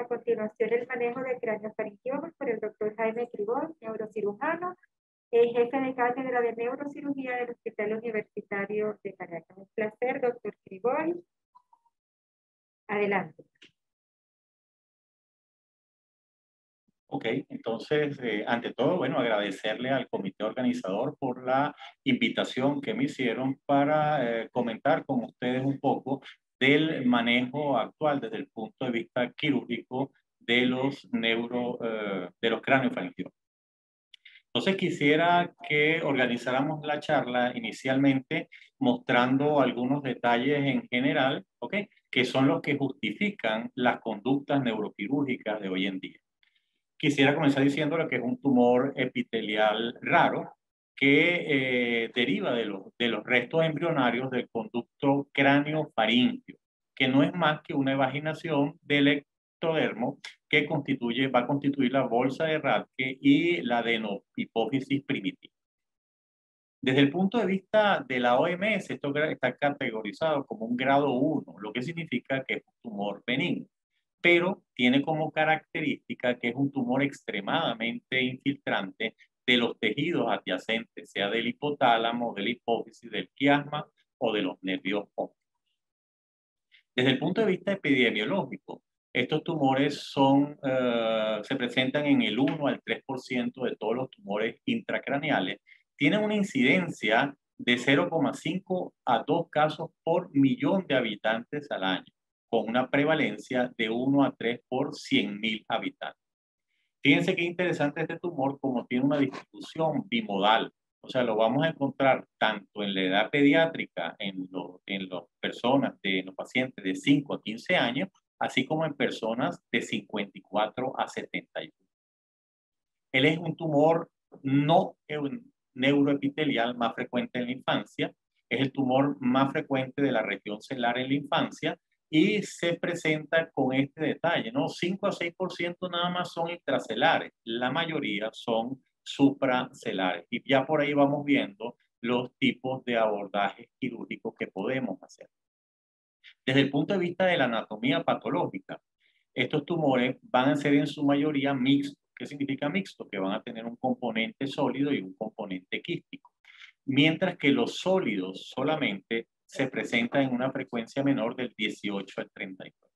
continuación el manejo de craneofaringiomas por el doctor Jaime Cribol, neurocirujano, jefe de cátedra de neurocirugía del Hospital Universitario de Caracas. Un placer, doctor Cribol. Adelante. Ok, entonces, ante todo, bueno, agradecerle al comité organizador por la invitación que me hicieron para comentar con ustedes un poco del manejo actual desde el punto de vista quirúrgico de de los craneofaringiomas. Entonces quisiera que organizáramos la charla inicialmente mostrando algunos detalles en general, ¿ok? Que son los que justifican las conductas neuroquirúrgicas de hoy en día. Quisiera comenzar diciéndole que es un tumor epitelial raro que deriva de los restos embrionarios del conducto cráneo-faríngeo, que no es más que una evaginación del ectodermo que va a constituir la bolsa de Rathke y la adenopipófisis primitiva. Desde el punto de vista de la OMS, esto está categorizado como un grado 1, lo que significa que es un tumor benigno, pero tiene como característica que es un tumor extremadamente infiltrante de los tejidos adyacentes, sea del hipotálamo, de la hipófisis, del quiasma o de los nervios ópticos. Desde el punto de vista epidemiológico, estos tumores se presentan en el 1 al 3% de todos los tumores intracraneales. Tienen una incidencia de 0,5 a 2 casos por millón de habitantes al año, con una prevalencia de 1 a 3 por 100.000 habitantes. Fíjense qué interesante este tumor, como tiene una distribución bimodal. O sea, lo vamos a encontrar tanto en la edad pediátrica, en los pacientes de 5 a 15 años, así como en personas de 54 a 71. Él es un tumor no neuroepitelial más frecuente en la infancia, es el tumor más frecuente de la región celular en la infancia y se presenta con este detalle, ¿no? 5 a 6% nada más son intracelares, la mayoría son supracelares. Y ya por ahí vamos viendo los tipos de abordajes quirúrgicos que podemos hacer. Desde el punto de vista de la anatomía patológica, estos tumores van a ser en su mayoría mixtos. ¿Qué significa mixto? Que van a tener un componente sólido y un componente quístico. Mientras que los sólidos solamente se presentan en una frecuencia menor del 18 al 34.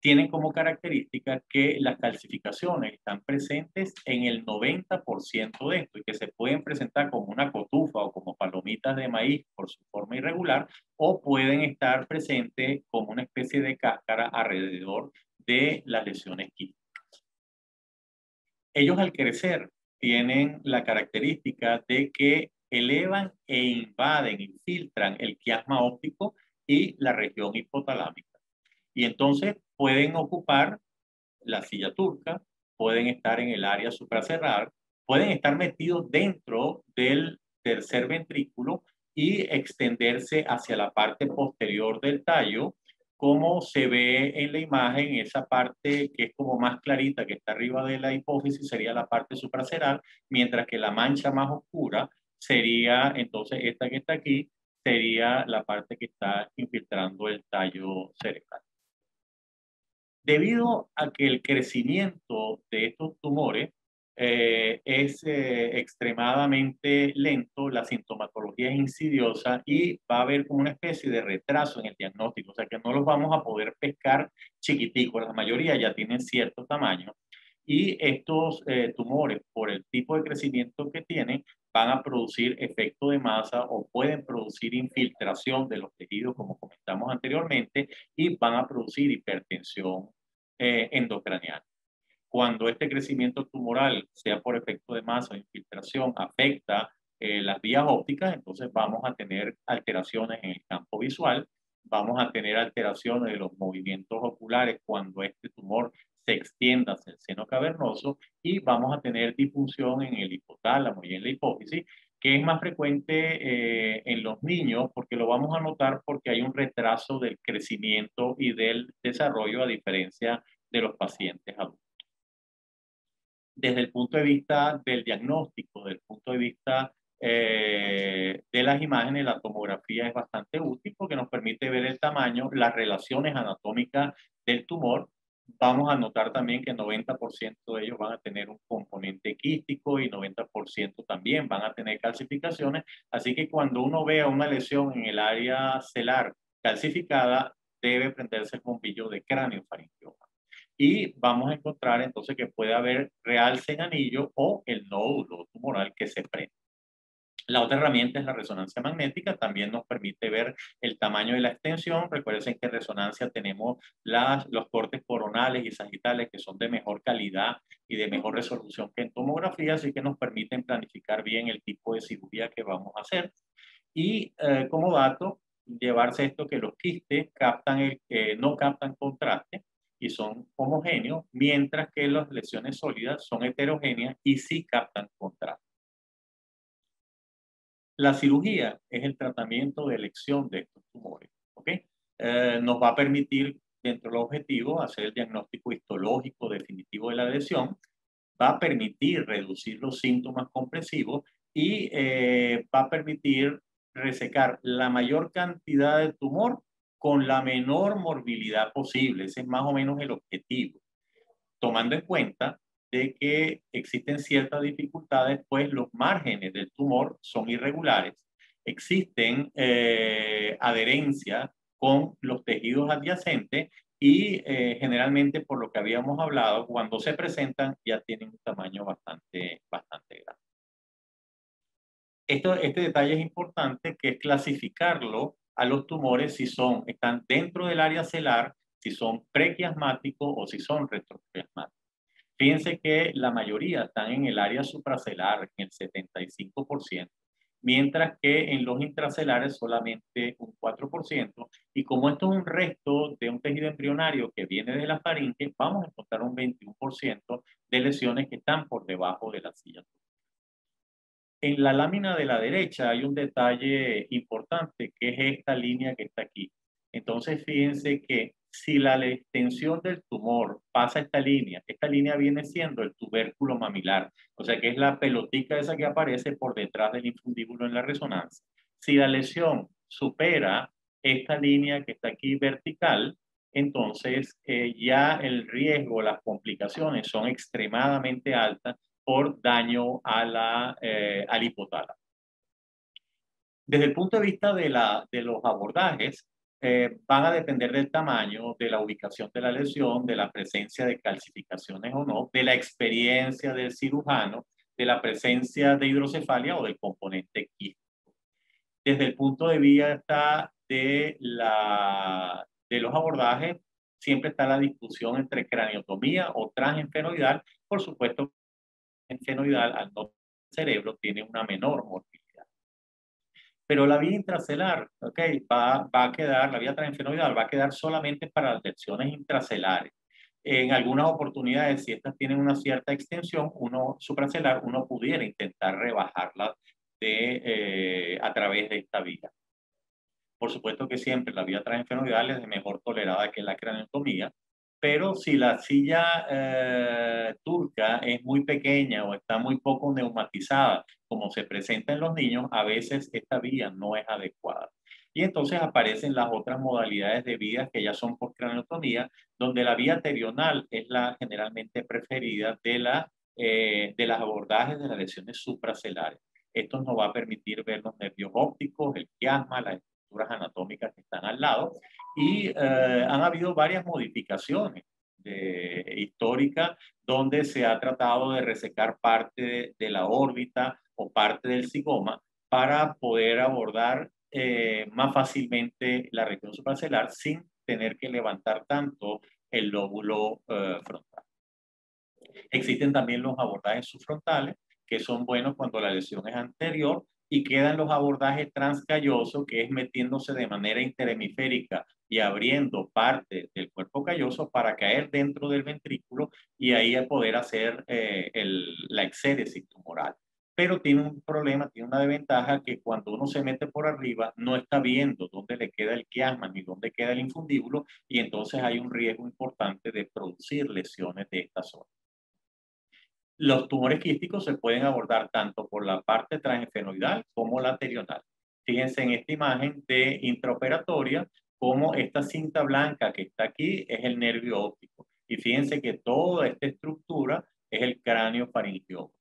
Tienen como característica que las calcificaciones están presentes en el 90% de esto y que se pueden presentar como una cotufa o como palomitas de maíz por su forma irregular o pueden estar presentes como una especie de cáscara alrededor de las lesiones quísticas. Ellos al crecer tienen la característica de que elevan e invaden, infiltran el quiasma óptico y la región hipotalámica. Y entonces pueden ocupar la silla turca, pueden estar en el área supracerral, pueden estar metidos dentro del tercer ventrículo y extenderse hacia la parte posterior del tallo, como se ve en la imagen, esa parte que es como más clarita, que está arriba de la hipófisis, sería la parte supracerral, mientras que la mancha más oscura sería, entonces, esta que está aquí, sería la parte que está infiltrando el tallo cerebral. Debido a que el crecimiento de estos tumores es extremadamente lento, la sintomatología es insidiosa y va a haber como una especie de retraso en el diagnóstico, o sea que no los vamos a poder pescar chiquiticos, la mayoría ya tienen cierto tamaño y estos tumores, por el tipo de crecimiento que tienen, van a producir efecto de masa o pueden producir infiltración de los tejidos, como comentamos anteriormente, y van a producir hipertensión endocraniana. Cuando este crecimiento tumoral, sea por efecto de masa o infiltración, afecta las vías ópticas, entonces vamos a tener alteraciones en el campo visual, vamos a tener alteraciones de los movimientos oculares cuando este tumor se extienda hacia el seno cavernoso y vamos a tener disfunción en el hipotálamo y en la hipófisis, que es más frecuente en los niños porque lo vamos a notar porque hay un retraso del crecimiento y del desarrollo a diferencia de los pacientes adultos. Desde el punto de vista del diagnóstico, desde el punto de vista de las imágenes, la tomografía es bastante útil porque nos permite ver el tamaño, las relaciones anatómicas del tumor, vamos a notar también que 90% de ellos van a tener un componente quístico y 90% también van a tener calcificaciones. Así que cuando uno vea una lesión en el área celar calcificada, debe prenderse el bombillo de craniofaringioma. Y vamos a encontrar entonces que puede haber realce en anillo o el nódulo tumoral que se prende. La otra herramienta es la resonancia magnética, también nos permite ver el tamaño de la extensión. Recuerden que en resonancia tenemos los cortes coronales y sagitales que son de mejor calidad y de mejor resolución que en tomografía, así que nos permiten planificar bien el tipo de cirugía que vamos a hacer. Y como dato, llevarse esto que los quistes no captan contraste y son homogéneos, mientras que las lesiones sólidas son heterogéneas y sí captan contraste. La cirugía es el tratamiento de elección de estos tumores, ¿ok? Nos va a permitir, dentro del objetivo, hacer el diagnóstico histológico definitivo de la lesión, va a permitir reducir los síntomas compresivos y va a permitir resecar la mayor cantidad de tumor con la menor morbilidad posible. Ese es más o menos el objetivo, tomando en cuenta de que existen ciertas dificultades, pues los márgenes del tumor son irregulares, existen adherencias con los tejidos adyacentes y generalmente, por lo que habíamos hablado, cuando se presentan ya tienen un tamaño bastante grande. Este detalle es importante, que es clasificarlo a los tumores si están dentro del área celar, si son prequiasmáticos o si son retroquiasmáticos. Fíjense que la mayoría están en el área supracelar, en el 75%, mientras que en los intracelares solamente un 4%. Y como esto es un resto de un tejido embrionario que viene de la faringe, vamos a encontrar un 21% de lesiones que están por debajo de la silla. En la lámina de la derecha hay un detalle importante, que es esta línea que está aquí. Entonces, fíjense que si la extensión del tumor pasa esta línea viene siendo el tubérculo mamilar, o sea que es la pelotica esa que aparece por detrás del infundíbulo en la resonancia. Si la lesión supera esta línea que está aquí vertical, entonces ya el riesgo, las complicaciones son extremadamente altas por daño al hipotálamo. Desde el punto de vista de los abordajes, van a depender del tamaño, de la ubicación de la lesión, de la presencia de calcificaciones o no, de la experiencia del cirujano, de la presencia de hidrocefalia o del componente quístico. Desde el punto de vista de los abordajes, siempre está la discusión entre craniotomía o transesfenoidal. Por supuesto, esfenoidal al no cerebro tiene una menor morbilidad. Pero la vía intracelular, va a quedar, la vía transesfenoidal va a quedar solamente para las lesiones intracelares. En algunas oportunidades, si estas tienen una cierta extensión, supracelular, uno pudiera intentar rebajarla a través de esta vía. Por supuesto que siempre la vía transesfenoidal es mejor tolerada que la craniotomía, pero si la silla turca es muy pequeña o está muy poco neumatizada, como se presenta en los niños, a veces esta vía no es adecuada. Y entonces aparecen las otras modalidades de vías que ya son por craniotomía, donde la vía terional es la generalmente preferida de las abordajes de las lesiones supracelares. Esto nos va a permitir ver los nervios ópticos, el quiasma, las estructuras anatómicas que están al lado, y han habido varias modificaciones históricas donde se ha tratado de resecar parte de la órbita o parte del zigoma para poder abordar más fácilmente la región supracelular sin tener que levantar tanto el lóbulo frontal. Existen también los abordajes subfrontales, que son buenos cuando la lesión es anterior, y quedan los abordajes transcallosos, que es metiéndose de manera interhemisférica y abriendo parte del cuerpo calloso para caer dentro del ventrículo y ahí poder hacer la exéresis tumoral. Pero tiene un problema, tiene una desventaja, que cuando uno se mete por arriba no está viendo dónde le queda el quiasma ni dónde queda el infundíbulo, y entonces hay un riesgo importante de producir lesiones de esta zona. Los tumores quísticos se pueden abordar tanto por la parte transesfenoidal como la terional. Fíjense en esta imagen de intraoperatoria, como esta cinta blanca que está aquí es el nervio óptico. Y fíjense que toda esta estructura es el cráneo faringioma.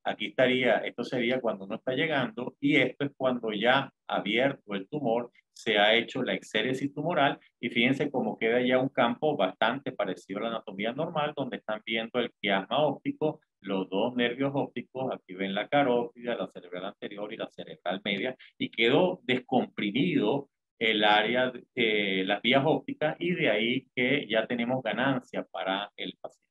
Aquí estaría, esto sería cuando uno está llegando y esto es cuando ya abierto el tumor, se ha hecho la exéresis tumoral y fíjense cómo queda ya un campo bastante parecido a la anatomía normal, donde están viendo el quiasma óptico, los dos nervios ópticos, aquí ven la carótida, la cerebral anterior y la cerebral media, y quedó descomprimido el área, las vías ópticas, y de ahí que ya tenemos ganancia para el paciente.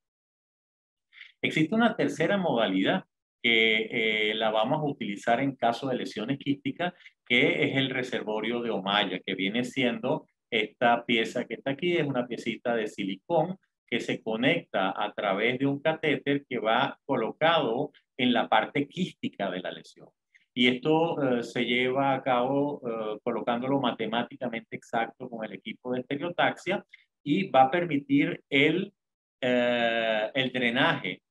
Existe una tercera modalidad que la vamos a utilizar en caso de lesiones quísticas, que es el reservorio de Ommaya, que viene siendo esta pieza que está aquí, es una piecita de silicón que se conecta a través de un catéter que va colocado en la parte quística de la lesión. Y esto se lleva a cabo colocándolo matemáticamente exacto con el equipo de estereotaxia y va a permitir el drenaje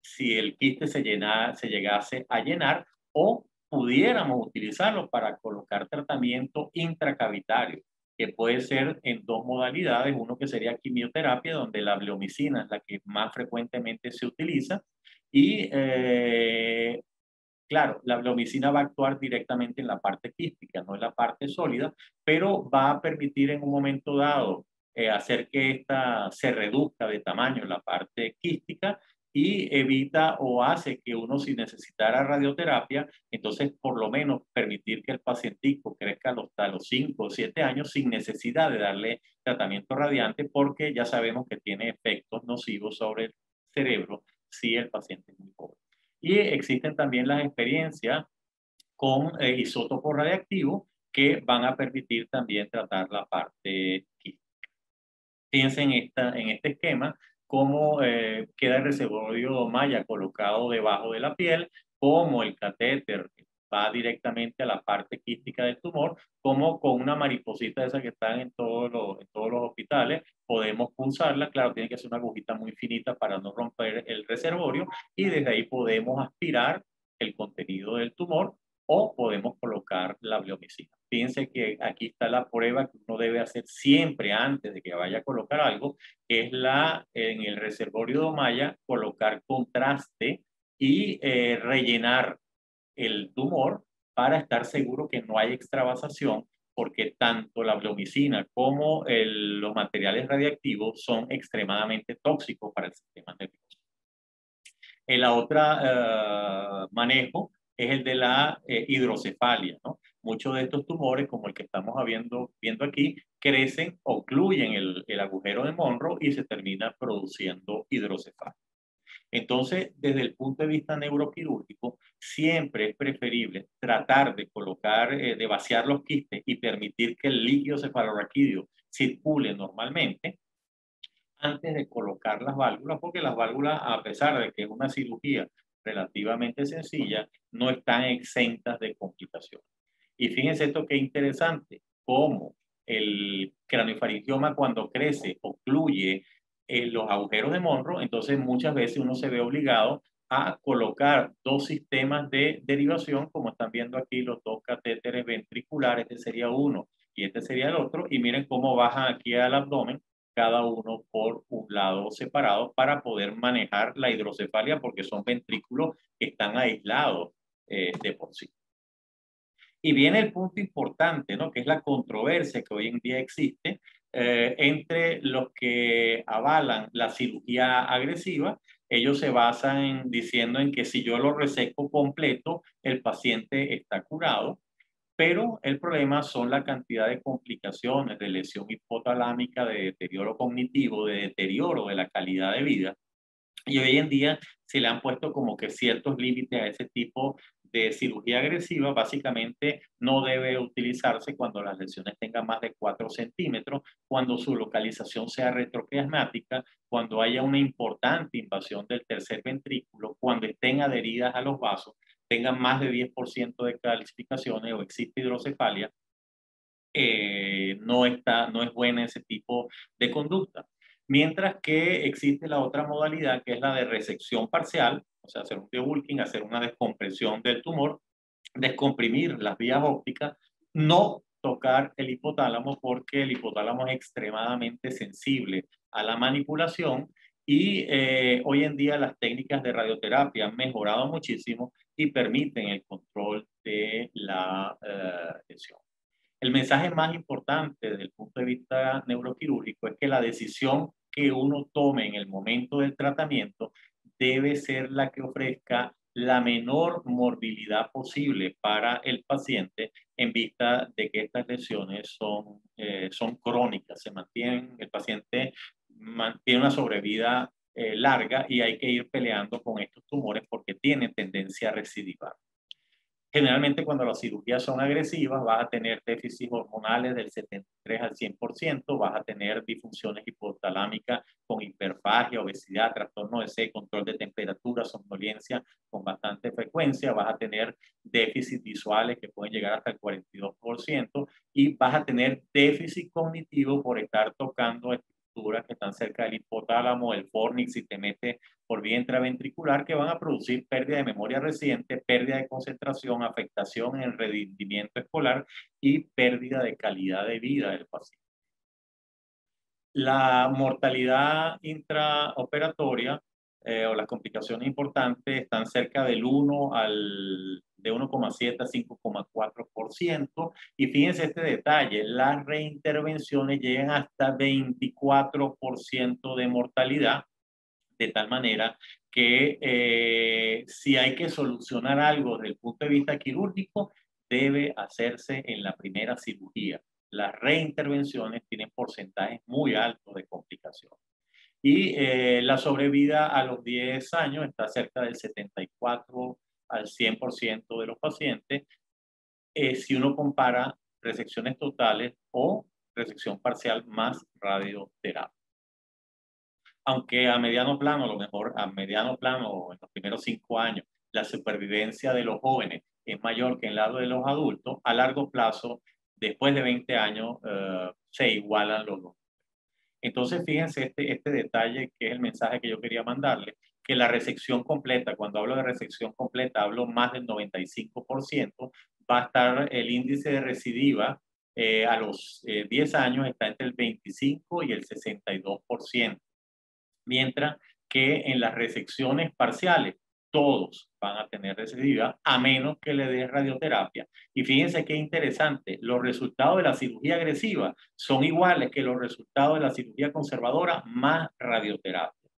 si el quiste se llegase a llenar, o pudiéramos utilizarlo para colocar tratamiento intracavitario, que puede ser en dos modalidades, uno que sería quimioterapia, donde la bleomicina es la que más frecuentemente se utiliza, y claro, la bleomicina va a actuar directamente en la parte quística, no en la parte sólida, pero va a permitir en un momento dado hacer que ésta se reduzca de tamaño en la parte quística y evita o hace que uno, si necesitara radioterapia, entonces por lo menos permitir que el pacientico crezca hasta los 5 o 7 años sin necesidad de darle tratamiento radiante, porque ya sabemos que tiene efectos nocivos sobre el cerebro si el paciente es muy joven. Y existen también las experiencias con isótopos radiactivos que van a permitir también tratar la parte quística. Fíjense en este esquema cómo queda el reservorio de Ommaya colocado debajo de la piel, cómo el catéter va directamente a la parte quística del tumor, como con una mariposita esa que están en todos los hospitales, podemos pulsarla. Claro, tiene que ser una agujita muy finita para no romper el reservorio, y desde ahí podemos aspirar el contenido del tumor o podemos colocar la bleomicina. Fíjense que aquí está la prueba que uno debe hacer siempre antes de que vaya a colocar algo, que es en el reservorio de Ommaya, colocar contraste y rellenar el tumor para estar seguro que no hay extravasación, porque tanto la bleomicina como los materiales radiactivos son extremadamente tóxicos para el sistema nervioso. El otro manejo es el de la hidrocefalia, ¿no? Muchos de estos tumores, como el que estamos viendo aquí, crecen, ocluyen el agujero de Monro y se termina produciendo hidrocefalia. Entonces, desde el punto de vista neuroquirúrgico, siempre es preferible tratar de colocar, de vaciar los quistes y permitir que el líquido cefalorraquídeo circule normalmente antes de colocar las válvulas, porque las válvulas, a pesar de que es una cirugía relativamente sencilla, no están exentas de complicaciones. Y fíjense esto que interesante, cómo el craniofaringioma, cuando crece, ocluye los agujeros de Monro, entonces muchas veces uno se ve obligado a colocar dos sistemas de derivación, como están viendo aquí los dos catéteres ventriculares, este sería uno y este sería el otro, y miren cómo bajan aquí al abdomen, cada uno por un lado separado, para poder manejar la hidrocefalia, porque son ventrículos que están aislados de por sí. Y viene el punto importante, ¿no? Que es la controversia que hoy en día existe entre los que avalan la cirugía agresiva. Ellos se basan diciendo en que si yo lo reseco completo, el paciente está curado, pero el problema son la cantidad de complicaciones, de lesión hipotalámica, de deterioro cognitivo, de deterioro de la calidad de vida. Y hoy en día se le han puesto como que ciertos límites a ese tipo de cirugía agresiva. Básicamente no debe utilizarse cuando las lesiones tengan más de 4 centímetros, cuando su localización sea retroquiasmática, cuando haya una importante invasión del tercer ventrículo, cuando estén adheridas a los vasos, tengan más de 10% de calcificaciones o existe hidrocefalia. No es buena ese tipo de conducta. Mientras que existe la otra modalidad, que es la de resección parcial, o sea, hacer un debulking, hacer una descompresión del tumor, descomprimir las vías ópticas, no tocar el hipotálamo, porque el hipotálamo es extremadamente sensible a la manipulación Y hoy en día las técnicas de radioterapia han mejorado muchísimo y permiten el control de la lesión. El mensaje más importante desde el punto de vista neuroquirúrgico es que la decisión que uno tome en el momento del tratamiento debe ser la que ofrezca la menor morbilidad posible para el paciente en vista de que estas lesiones son crónicas, se mantienen, el paciente mantiene una sobrevida larga y hay que ir peleando con estos tumores porque tienen tendencia a recidivar. Generalmente cuando las cirugías son agresivas vas a tener déficits hormonales del 73 al 100%, vas a tener disfunciones hipotalámicas con hiperfagia, obesidad, trastorno de sed, control de temperatura, somnolencia con bastante frecuencia, vas a tener déficits visuales que pueden llegar hasta el 42% y vas a tener déficit cognitivo por estar tocando estructuras que están cerca del hipotálamo, el fornix, si te metes por vía intraventricular, que van a producir pérdida de memoria reciente, pérdida de concentración, afectación en el rendimiento escolar y pérdida de calidad de vida del paciente. La mortalidad intraoperatoria o las complicaciones importantes están cerca del 1,7 a 5,4%. Y fíjense este detalle, las reintervenciones llegan hasta 24% de mortalidad, de tal manera que si hay que solucionar algo desde el punto de vista quirúrgico, debe hacerse en la primera cirugía. Las reintervenciones tienen porcentajes muy altos de complicación. Y la sobrevida a los 10 años está cerca del 74 al 100% de los pacientes, si uno compara resecciones totales o resección parcial más radioterapia. Aunque a mediano plano, a lo mejor a mediano plano, en los primeros 5 años, la supervivencia de los jóvenes es mayor que en el lado de los adultos, a largo plazo, después de 20 años, se igualan los dos. Entonces, fíjense este detalle que es el mensaje que yo quería mandarle, que la resección completa, cuando hablo de resección completa, hablo más del 95%, va a estar el índice de recidiva a los 10 años está entre el 25 y el 62%. Mientras que en las resecciones parciales todos van a tener recidiva a menos que le dé radioterapia. Y fíjense qué interesante, los resultados de la cirugía agresiva son iguales que los resultados de la cirugía conservadora más radioterapia.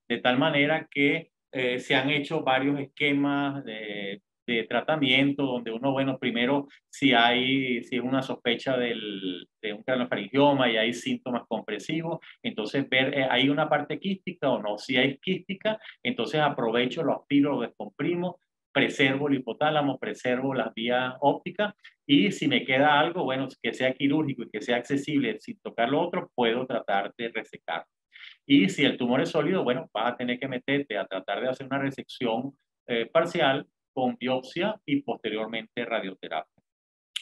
De tal manera que se han hecho varios esquemas de tratamiento donde uno, bueno, primero si es una sospecha de un craniofaringioma y hay síntomas compresivos, entonces ver, ¿hay una parte quística o no? Si hay quística, entonces aprovecho, lo aspiro, lo descomprimo, preservo el hipotálamo, preservo las vías ópticas y si me queda algo, bueno, que sea quirúrgico y que sea accesible sin tocar lo otro, puedo tratar de resecar. Y si el tumor es sólido, bueno, vas a tener que meterte a tratar de hacer una resección parcial con biopsia y posteriormente radioterapia.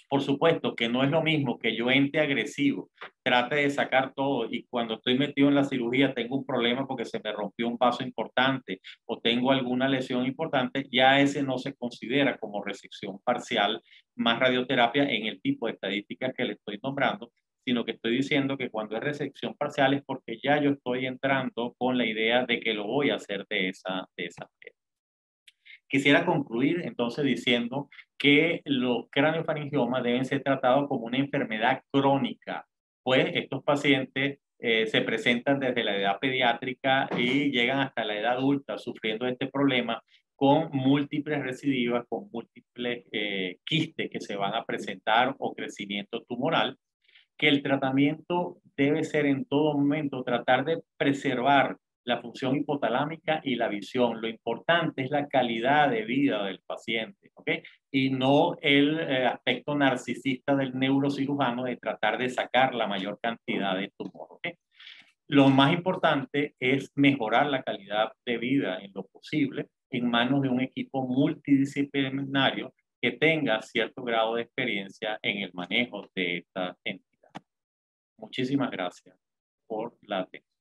Por supuesto que no es lo mismo que yo ente agresivo, trate de sacar todo y cuando estoy metido en la cirugía tengo un problema porque se me rompió un vaso importante o tengo alguna lesión importante, ya ese no se considera como resección parcial más radioterapia en el tipo de estadísticas que le estoy nombrando, sino que estoy diciendo que cuando es resección parcial es porque ya yo estoy entrando con la idea de que lo voy a hacer de esa manera. Quisiera concluir entonces diciendo que los craniofaringiomas deben ser tratados como una enfermedad crónica, pues estos pacientes se presentan desde la edad pediátrica y llegan hasta la edad adulta sufriendo este problema con múltiples recidivas, con múltiples quistes que se van a presentar o crecimiento tumoral, que el tratamiento debe ser en todo momento tratar de preservar la función hipotalámica y la visión. Lo importante es la calidad de vida del paciente, ¿ok? Y no el aspecto narcisista del neurocirujano de tratar de sacar la mayor cantidad de tumor, ¿ok? Lo más importante es mejorar la calidad de vida en lo posible en manos de un equipo multidisciplinario que tenga cierto grado de experiencia en el manejo de esta entidad. Muchísimas gracias por la atención.